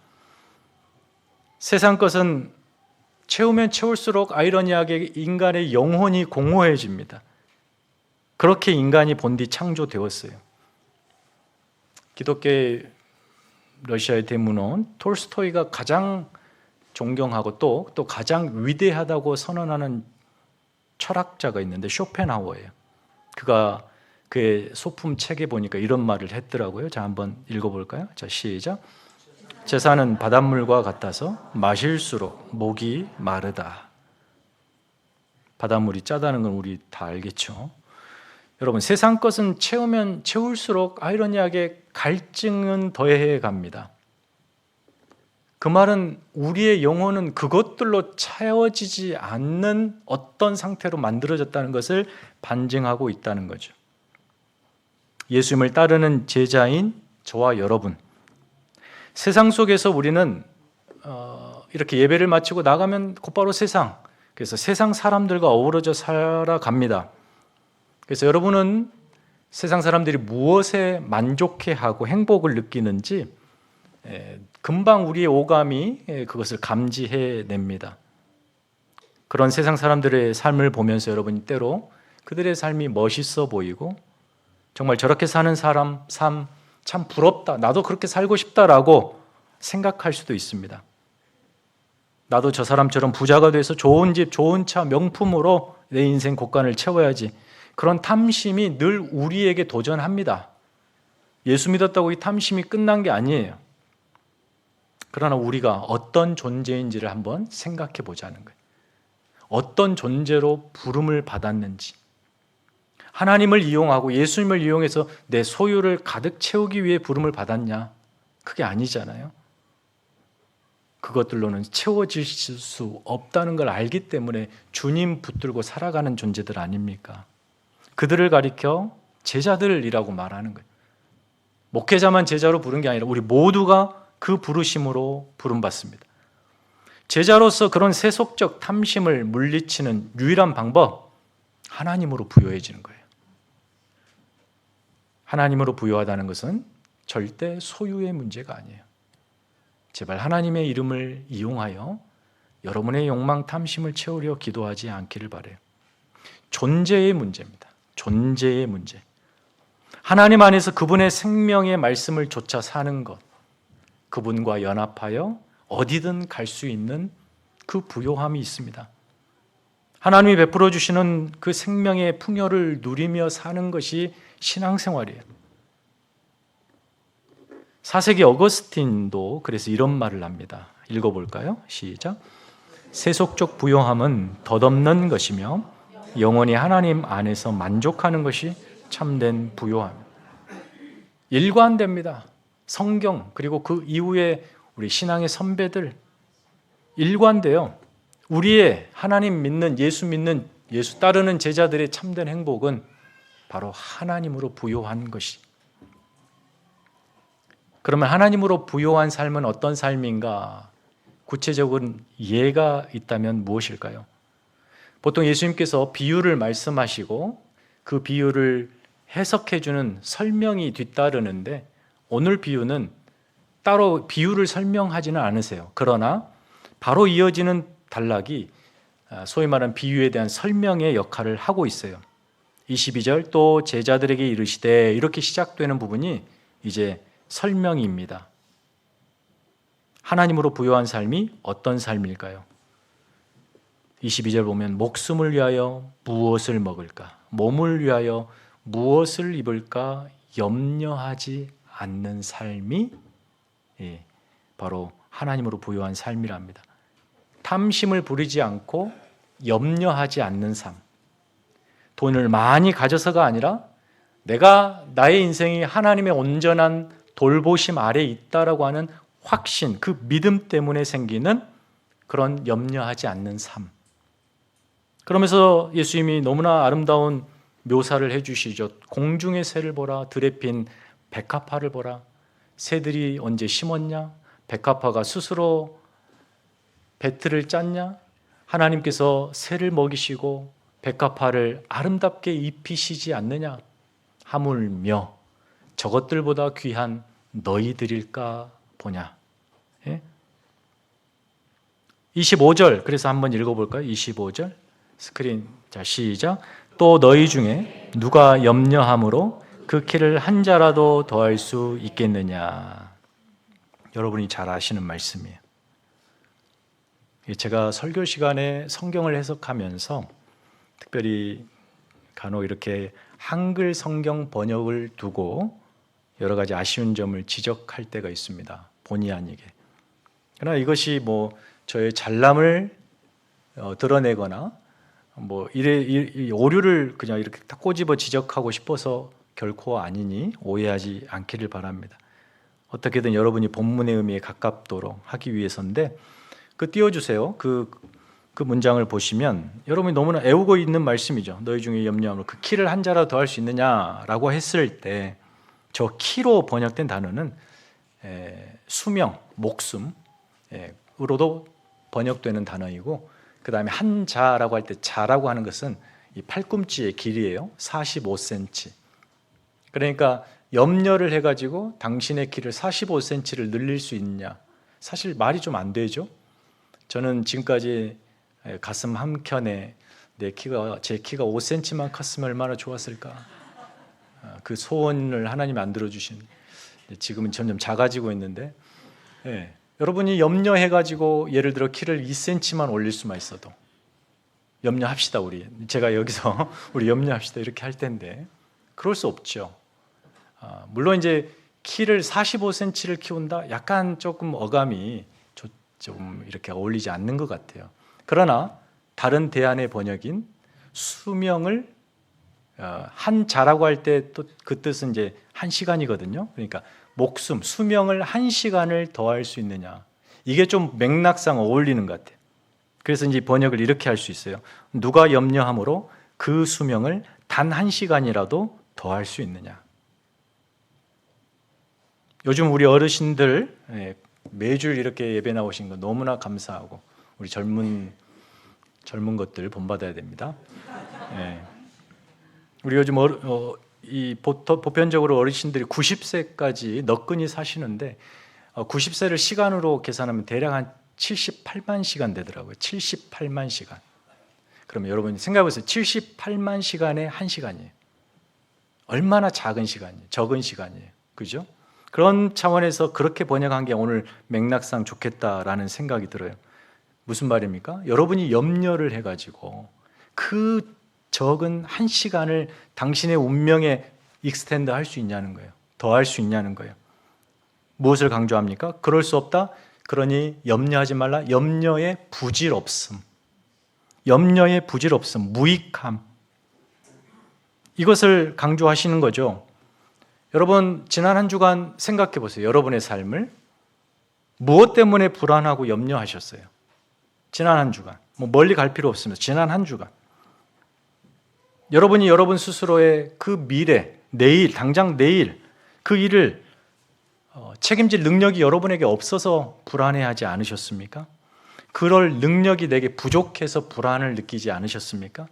세상 것은 채우면 채울수록 아이러니하게 인간의 영혼이 공허해집니다. 그렇게 인간이 본디 창조되었어요. 기독교의 러시아의 대문호 톨스토이가 가장 존경하고 또 가장 위대하다고 선언하는 철학자가 있는데 쇼펜하우어예요. 그가 그의 소품 책에 보니까 이런 말을 했더라고요. 자, 한번 읽어볼까요? 자, 시작. 재산은 바닷물과 같아서 마실수록 목이 마르다. 바닷물이 짜다는 건 우리 다 알겠죠. 여러분, 세상 것은 채우면 채울수록 아이러니하게 갈증은 더해 갑니다. 그 말은 우리의 영혼은 그것들로 채워지지 않는 어떤 상태로 만들어졌다는 것을 반증하고 있다는 거죠. 예수님을 따르는 제자인 저와 여러분, 세상 속에서 우리는 이렇게 예배를 마치고 나가면 곧바로 세상, 그래서 세상 사람들과 어우러져 살아갑니다. 그래서 여러분은 세상 사람들이 무엇에 만족해하고 행복을 느끼는지 금방 우리의 오감이 그것을 감지해냅니다. 그런 세상 사람들의 삶을 보면서 여러분이 때로 그들의 삶이 멋있어 보이고 정말 저렇게 사는 사람 삶 참 부럽다, 나도 그렇게 살고 싶다라고 생각할 수도 있습니다. 나도 저 사람처럼 부자가 돼서 좋은 집, 좋은 차, 명품으로 내 인생 곳간을 채워야지. 그런 탐심이 늘 우리에게 도전합니다. 예수 믿었다고 이 탐심이 끝난 게 아니에요. 그러나 우리가 어떤 존재인지를 한번 생각해 보자는 거예요. 어떤 존재로 부름을 받았는지. 하나님을 이용하고 예수님을 이용해서 내 소유를 가득 채우기 위해 부름을 받았냐? 그게 아니잖아요. 그것들로는 채워질 수 없다는 걸 알기 때문에 주님 붙들고 살아가는 존재들 아닙니까? 그들을 가리켜 제자들이라고 말하는 거예요. 목회자만 제자로 부른 게 아니라 우리 모두가 그 부르심으로 부름받습니다. 제자로서 그런 세속적 탐심을 물리치는 유일한 방법, 하나님으로 부요해지는 거예요. 하나님으로 부요하다는 것은 절대 소유의 문제가 아니에요. 제발 하나님의 이름을 이용하여 여러분의 욕망 탐심을 채우려 기도하지 않기를 바라요. 존재의 문제입니다. 존재의 문제. 하나님 안에서 그분의 생명의 말씀을 좇아 사는 것, 그분과 연합하여 어디든 갈 수 있는 그 부요함이 있습니다. 하나님이 베풀어 주시는 그 생명의 풍요를 누리며 사는 것이 신앙생활이에요. 4세기 어거스틴도 그래서 이런 말을 합니다. 읽어볼까요? 시작. 세속적 부요함은 덧없는 것이며 영원히 하나님 안에서 만족하는 것이 참된 부요함. 일관됩니다. 성경 그리고 그 이후에 우리 신앙의 선배들 일관돼요. 우리의 하나님 믿는 예수 따르는 제자들의 참된 행복은 바로 하나님으로 부요한 것이. 그러면 하나님으로 부요한 삶은 어떤 삶인가? 구체적인 예가 있다면 무엇일까요? 보통 예수님께서 비유를 말씀하시고 그 비유를 해석해 주는 설명이 뒤따르는데 오늘 비유는 따로 비유를 설명하지는 않으세요. 그러나 바로 이어지는 단락이 소위 말하는 비유에 대한 설명의 역할을 하고 있어요. 22절 또 제자들에게 이르시되 이렇게 시작되는 부분이 이제 설명입니다. 하나님으로 부요한 삶이 어떤 삶일까요? 22절 보면 목숨을 위하여 무엇을 먹을까? 몸을 위하여 무엇을 입을까? 염려하지 않는 삶이 바로 하나님으로 부요한 삶이랍니다. 탐심을 부리지 않고 염려하지 않는 삶. 돈을 많이 가져서가 아니라 내가 나의 인생이 하나님의 온전한 돌보심 아래 있다라고 하는 확신, 그 믿음 때문에 생기는 그런 염려하지 않는 삶. 그러면서 예수님이 너무나 아름다운 묘사를 해주시죠. 공중의 새를 보라, 들에 핀 백합화를 보라. 새들이 언제 심었냐? 백합화가 스스로 배틀을 짰냐? 하나님께서 새를 먹이시고 백합화를 아름답게 입히시지 않느냐? 하물며 저것들보다 귀한 너희들일까 보냐? 예? 25절 그래서 한번 읽어볼까요? 25절 스크린 자 시작. 또 너희 중에 누가 염려함으로 그 키를 한 자라도 더할 수 있겠느냐? 여러분이 잘 아시는 말씀이에요. 제가 설교 시간에 성경을 해석하면서 특별히 간혹 이렇게 한글 성경 번역을 두고 여러 가지 아쉬운 점을 지적할 때가 있습니다. 본의 아니게. 그러나 이것이 뭐 저의 잘남을 드러내거나 뭐 이 오류를 그냥 이렇게 딱 꼬집어 지적하고 싶어서 결코 아니니 오해하지 않기를 바랍니다. 어떻게든 여러분이 본문의 의미에 가깝도록 하기 위해서인데 띄워주세요. 그 문장을 보시면 여러분이 너무나 애우고 있는 말씀이죠. 너희 중에 염려함으로 그 키를 한 자라도 더할 수 있느냐라고 했을 때 저 키로 번역된 단어는 수명, 목숨으로도 번역되는 단어이고 그 다음에 한 자라고 할 때 자라고 하는 것은 이 팔꿈치의 길이에요. 45cm. 그러니까 염려를 해가지고 당신의 키를 45cm를 늘릴 수 있느냐? 사실 말이 좀 안 되죠. 저는 지금까지 가슴 한켠에 제 키가 5cm만 컸으면 얼마나 좋았을까. 그 소원을 하나님이 안 들어주신 지금은 점점 작아지고 있는데 여러분이 염려해가지고 예를 들어 키를 2cm만 올릴 수만 있어도 염려합시다. 제가 여기서 우리 염려합시다 이렇게 할 텐데 그럴 수 없죠. 물론 이제 키를 45cm를 키운다 약간 조금 어감이 좀 이렇게 어울리지 않는 것 같아요. 그러나 다른 대안의 번역인 수명을 한 자라고 할 때 또 그 뜻은 이제 한 시간이거든요. 그러니까 목숨, 수명을 한 시간을 더할 수 있느냐. 이게 좀 맥락상 어울리는 것 같아요. 그래서 이제 번역을 이렇게 할 수 있어요. 누가 염려함으로 그 수명을 단 한 시간이라도 더할 수 있느냐. 요즘 우리 어르신들 매주 이렇게 예배 나오신 거 너무나 감사하고 우리 젊은 것들 본받아야 됩니다. 우리 요즘 보편적으로 어르신들이 90세까지 너끈히 사시는데 90세를 시간으로 계산하면 대략 한 78만 시간 되더라고요. 78만 시간. 그러면 여러분 생각해보세요. 78만 시간에 한 시간이에요. 얼마나 작은 시간이에요. 적은 시간이에요. 그죠? 그런 차원에서 그렇게 번역한 게 오늘 맥락상 좋겠다라는 생각이 들어요. 무슨 말입니까? 여러분이 염려를 해가지고 그 적은 한 시간을 당신의 운명에 익스텐드 할 수 있냐는 거예요. 더 할 수 있냐는 거예요. 무엇을 강조합니까? 그럴 수 없다. 그러니 염려하지 말라. 염려의 부질없음, 염려의 부질없음, 무익함, 이것을 강조하시는 거죠. 여러분, 지난 한 주간 생각해 보세요. 여러분의 삶을 무엇 때문에 불안하고 염려하셨어요? 지난 한 주간, 멀리 갈 필요 없습니다. 지난 한 주간 여러분이 여러분 스스로의 그 미래, 내일, 당장 내일 그 일을 책임질 능력이 여러분에게 없어서 불안해하지 않으셨습니까? 그럴 능력이 내게 부족해서 불안을 느끼지 않으셨습니까?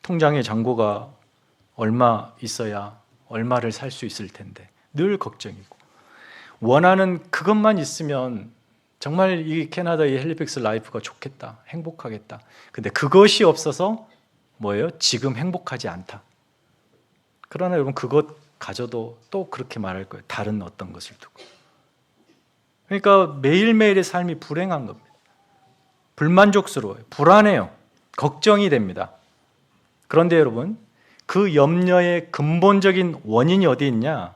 통장에 잔고가 얼마 있어야 얼마를 살 수 있을 텐데 늘 걱정이고, 원하는 그것만 있으면 정말 이 캐나다의 헬리팩스 라이프가 좋겠다, 행복하겠다. 근데 그것이 없어서 뭐예요? 지금 행복하지 않다. 그러나 여러분, 그것 가져도 또 그렇게 말할 거예요. 다른 어떤 것을 두고. 그러니까 매일매일의 삶이 불행한 겁니다. 불만족스러워요. 불안해요. 걱정이 됩니다. 그런데 여러분, 그 염려의 근본적인 원인이 어디 있냐?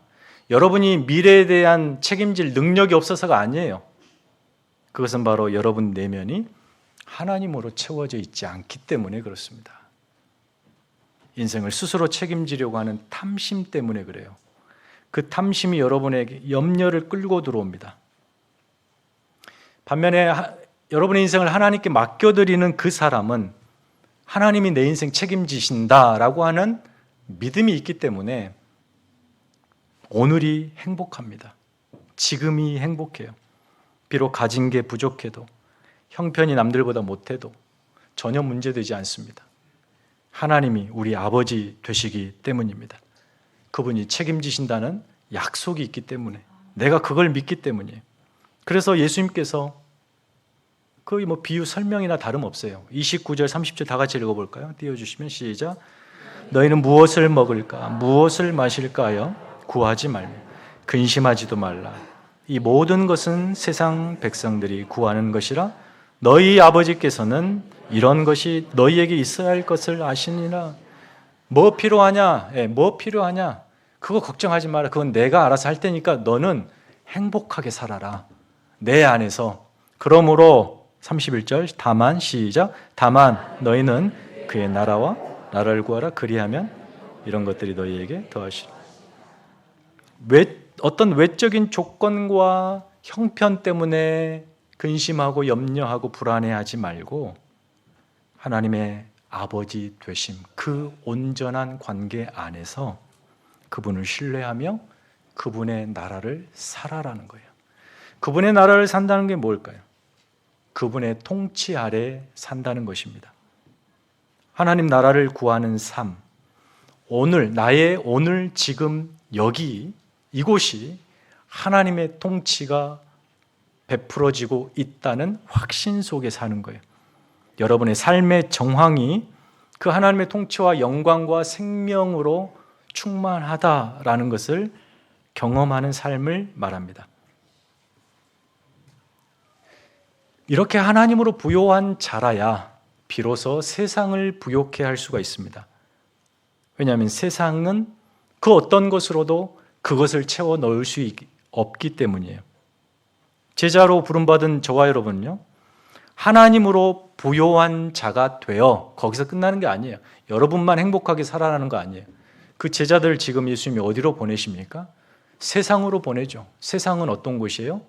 여러분이 미래에 대한 책임질 능력이 없어서가 아니에요. 그것은 바로 여러분 내면이 하나님으로 채워져 있지 않기 때문에 그렇습니다. 인생을 스스로 책임지려고 하는 탐심 때문에 그래요. 그 탐심이 여러분에게 염려를 끌고 들어옵니다. 반면에 여러분의 인생을 하나님께 맡겨드리는 그 사람은 하나님이 내 인생 책임지신다라고 하는 믿음이 있기 때문에 오늘이 행복합니다. 지금이 행복해요. 비록 가진 게 부족해도, 형편이 남들보다 못해도 전혀 문제되지 않습니다. 하나님이 우리 아버지 되시기 때문입니다. 그분이 책임지신다는 약속이 있기 때문에, 내가 그걸 믿기 때문이에요. 그래서 예수님께서 거의 비유 설명이나 다름없어요. 29절 30절 다 같이 읽어볼까요? 띄워주시면 시작. 너희는 무엇을 먹을까 무엇을 마실까 하여 구하지 말며 근심하지도 말라. 이 모든 것은 세상 백성들이 구하는 것이라 너희 아버지께서는 이런 것이 너희에게 있어야 할 것을 아시니라. 뭐 필요하냐? 뭐 필요하냐? 그거 걱정하지 마라. 그건 내가 알아서 할 테니까 너는 행복하게 살아라, 내 안에서. 그러므로 31절 다만 시작. 다만 너희는 그의 나라와 나라를 구하라. 그리하면 이런 것들이 너희에게 더하시리라. 어떤 외적인 조건과 형편 때문에 근심하고 염려하고 불안해하지 말고 하나님의 아버지 되심, 그 온전한 관계 안에서 그분을 신뢰하며 그분의 나라를 살아라는 거예요. 그분의 나라를 산다는 게 뭘까요? 그분의 통치 아래 산다는 것입니다. 하나님 나라를 구하는 삶, 오늘, 나의 오늘 지금 여기 이곳이 하나님의 통치가 베풀어지고 있다는 확신 속에 사는 거예요. 여러분의 삶의 정황이 그 하나님의 통치와 영광과 생명으로 충만하다라는 것을 경험하는 삶을 말합니다. 이렇게 하나님으로 부요한 자라야 비로소 세상을 부요케 할 수가 있습니다. 왜냐하면 세상은 그 어떤 것으로도 그것을 채워 넣을 수 없기 때문이에요. 제자로 부름받은 저와 여러분은요, 하나님으로 부요한 자가 되어 거기서 끝나는 게 아니에요. 여러분만 행복하게 살아가는 거 아니에요. 그 제자들 지금 예수님이 어디로 보내십니까? 세상으로 보내죠. 세상은 어떤 곳이에요?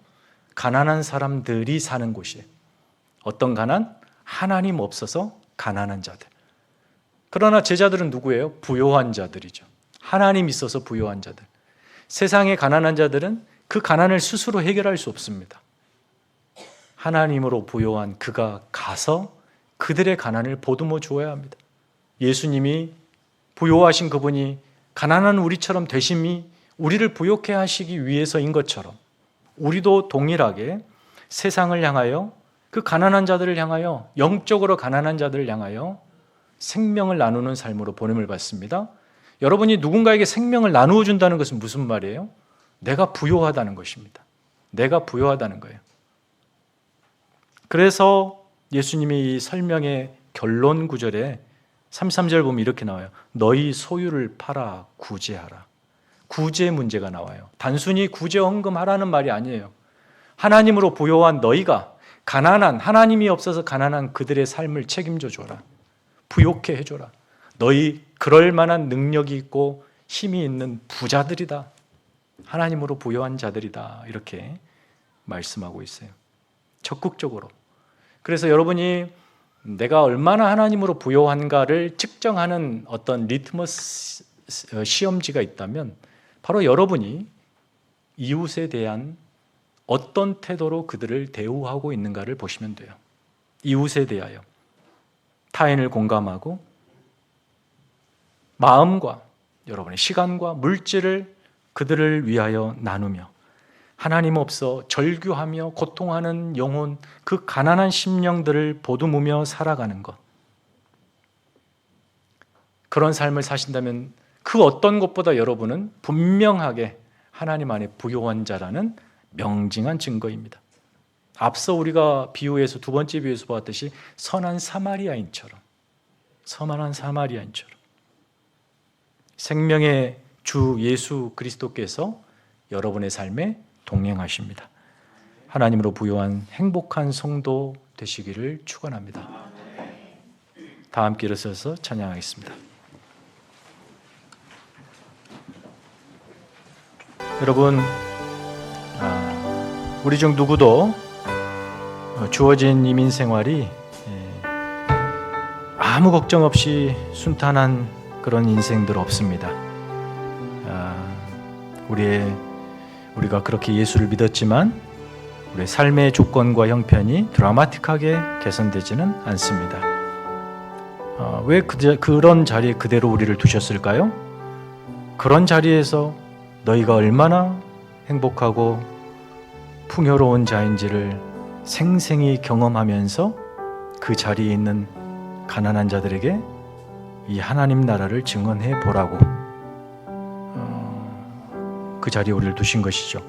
가난한 사람들이 사는 곳이에요. 어떤 가난? 하나님 없어서 가난한 자들. 그러나 제자들은 누구예요? 부요한 자들이죠. 하나님 있어서 부요한 자들. 세상의 가난한 자들은 그 가난을 스스로 해결할 수 없습니다. 하나님으로 부요한 그가 가서 그들의 가난을 보듬어 주어야 합니다. 예수님이 부요하신 그분이 가난한 우리처럼 되심이 우리를 부요케 하시기 위해서인 것처럼 우리도 동일하게 세상을 향하여, 그 가난한 자들을 향하여, 영적으로 가난한 자들을 향하여 생명을 나누는 삶으로 보냄을 받습니다. 여러분이 누군가에게 생명을 나누어 준다는 것은 무슨 말이에요? 내가 부요하다는 것입니다. 내가 부요하다는 거예요. 그래서 예수님이 이 설명의 결론 구절에 33절 보면 이렇게 나와요. 너희 소유를 팔아 구제하라. 구제 문제가 나와요. 단순히 구제 헌금하라는 말이 아니에요. 하나님으로 부여한 너희가 가난한, 하나님이 없어서 가난한 그들의 삶을 책임져 줘라. 부욕해 해줘라. 너희 그럴 만한 능력이 있고 힘이 있는 부자들이다. 하나님으로 부여한 자들이다. 이렇게 말씀하고 있어요. 적극적으로. 그래서 여러분이 내가 얼마나 하나님으로 부여한가를 측정하는 어떤 리트머스 시험지가 있다면 바로 여러분이 이웃에 대한 어떤 태도로 그들을 대우하고 있는가를 보시면 돼요. 이웃에 대하여 타인을 공감하고 마음과 여러분의 시간과 물질을 그들을 위하여 나누며 하나님 없어 절규하며 고통하는 영혼, 그 가난한 심령들을 보듬으며 살아가는 것. 그런 삶을 사신다면 그 어떤 것보다 여러분은 분명하게 하나님 안에 부요한 자라는 명징한 증거입니다. 앞서 우리가 비유에서 두 번째 비유에서 보았듯이 선한 사마리아인처럼 생명의 주 예수 그리스도께서 여러분의 삶에 동행하십니다. 하나님으로 부요한 행복한 성도 되시기를 축원합니다. 다 함께 일어서서 찬양하겠습니다. 여러분, 우리 중 누구도 주어진 이민 생활이 아무 걱정 없이 순탄한 그런 인생들 없습니다. 우리가 그렇게 예수를 믿었지만 우리의 삶의 조건과 형편이 드라마틱하게 개선되지는 않습니다. 왜 그런 자리에 그대로 우리를 두셨을까요? 그런 자리에서 너희가 얼마나 행복하고 풍요로운 자인지를 생생히 경험하면서 그 자리에 있는 가난한 자들에게 이 하나님 나라를 증언해 보라고 그 자리에 우리를 두신 것이죠.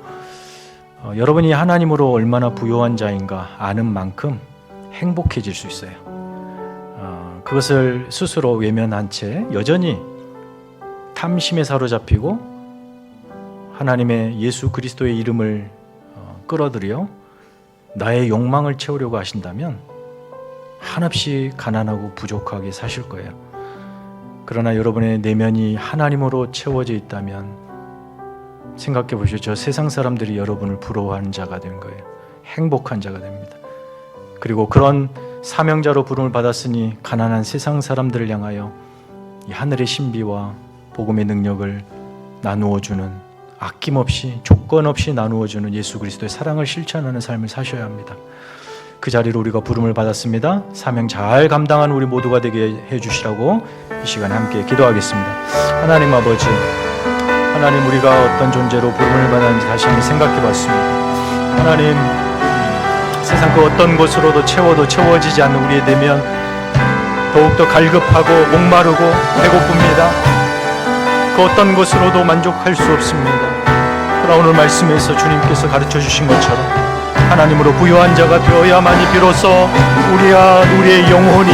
여러분이 하나님으로 얼마나 부요한 자인가 아는 만큼 행복해질 수 있어요. 그것을 스스로 외면한 채 여전히 탐심에 사로잡히고 하나님의 예수 그리스도의 이름을 끌어들여 나의 욕망을 채우려고 하신다면 한없이 가난하고 부족하게 사실 거예요. 그러나 여러분의 내면이 하나님으로 채워져 있다면 생각해 보시죠. 저 세상 사람들이 여러분을 부러워하는 자가 된 거예요. 행복한 자가 됩니다. 그리고 그런 사명자로 부름을 받았으니 가난한 세상 사람들을 향하여 이 하늘의 신비와 복음의 능력을 나누어주는, 아낌없이 조건 없이 나누어주는 예수 그리스도의 사랑을 실천하는 삶을 사셔야 합니다. 그 자리로 우리가 부름을 받았습니다. 사명 잘 감당하는 우리 모두가 되게 해주시라고 이 시간에 함께 기도하겠습니다. 하나님 아버지, 하나님, 우리가 어떤 존재로 부름을 받았는지 다시 한번 생각해 봤습니다. 하나님, 세상 그 어떤 곳으로도 채워도 채워지지 않는 우리의 내면 더욱더 갈급하고 목마르고 배고픕니다. 그 어떤 것으로도 만족할 수 없습니다. 그러나 오늘 말씀에서 주님께서 가르쳐 주신 것처럼 하나님으로 부요한 자가 되어야만이 비로소 우리의 영혼이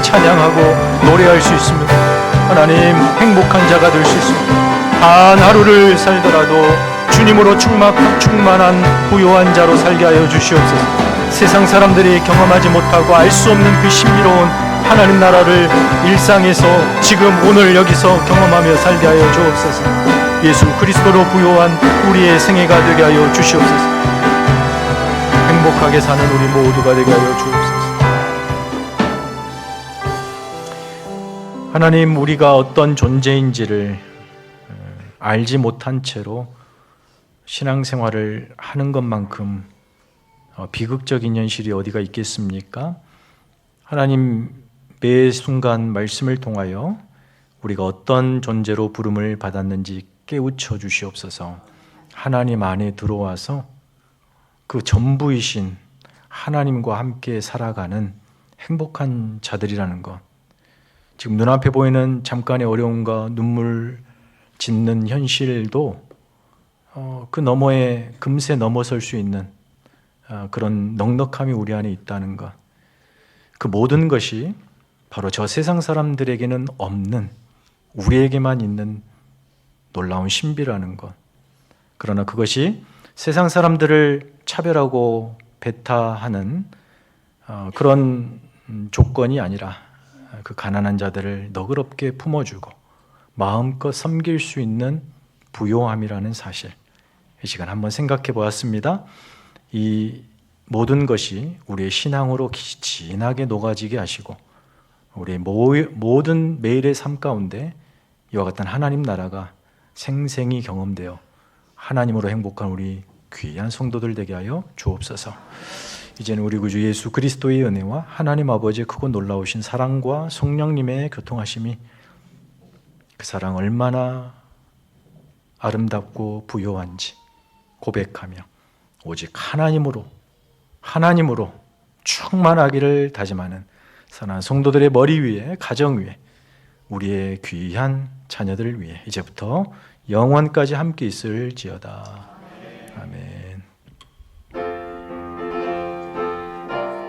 찬양하고 노래할 수 있습니다. 하나님, 행복한 자가 될 수 있습니다. 단 하루를 살더라도 주님으로 충만한 부요한 자로 살게 하여 주시옵소서. 세상 사람들이 경험하지 못하고 알 수 없는 그 신비로운 하나님 나라를 일상에서 지금 오늘 여기서 경험하며 살게 하여 주옵소서. 예수 그리스도로 부요한 우리의 생애가 되게 하여 주시옵소서. 행복하게 사는 우리 모두가 되게 하여 주옵소서. 하나님, 우리가 어떤 존재인지를 알지 못한 채로 신앙생활을 하는 것만큼 비극적인 현실이 어디가 있겠습니까? 하나님, 매 순간 말씀을 통하여 우리가 어떤 존재로 부름을 받았는지 깨우쳐 주시옵소서. 하나님 안에 들어와서 그 전부이신 하나님과 함께 살아가는 행복한 자들이라는 것, 지금 눈앞에 보이는 잠깐의 어려움과 눈물 짓는 현실도 그 너머에 금세 넘어설 수 있는 그런 넉넉함이 우리 안에 있다는 것, 그 모든 것이 바로 저 세상 사람들에게는 없는, 우리에게만 있는 놀라운 신비라는 것. 그러나 그것이 세상 사람들을 차별하고 배타하는 그런 조건이 아니라 그 가난한 자들을 너그럽게 품어주고 마음껏 섬길 수 있는 부요함이라는 사실, 이 시간 한번 생각해 보았습니다. 이 모든 것이 우리의 신앙으로 진하게 녹아지게 하시고 우리의 모든 매일의 삶 가운데 이와 같은 하나님 나라가 생생히 경험되어 하나님으로 행복한 우리 귀한 성도들 되게 하여 주옵소서. 이제는 우리 구주 예수 그리스도의 은혜와 하나님 아버지의 크고 놀라우신 사랑과 성령님의 교통하심이, 그 사랑 얼마나 아름답고 부요한지 고백하며 오직 하나님으로 충만하기를 다짐하는 사랑하는 성도들의 머리 위에, 가정 위에, 우리의 귀한 자녀들을 위해 이제부터 영원까지 함께 있을지어다. 아멘.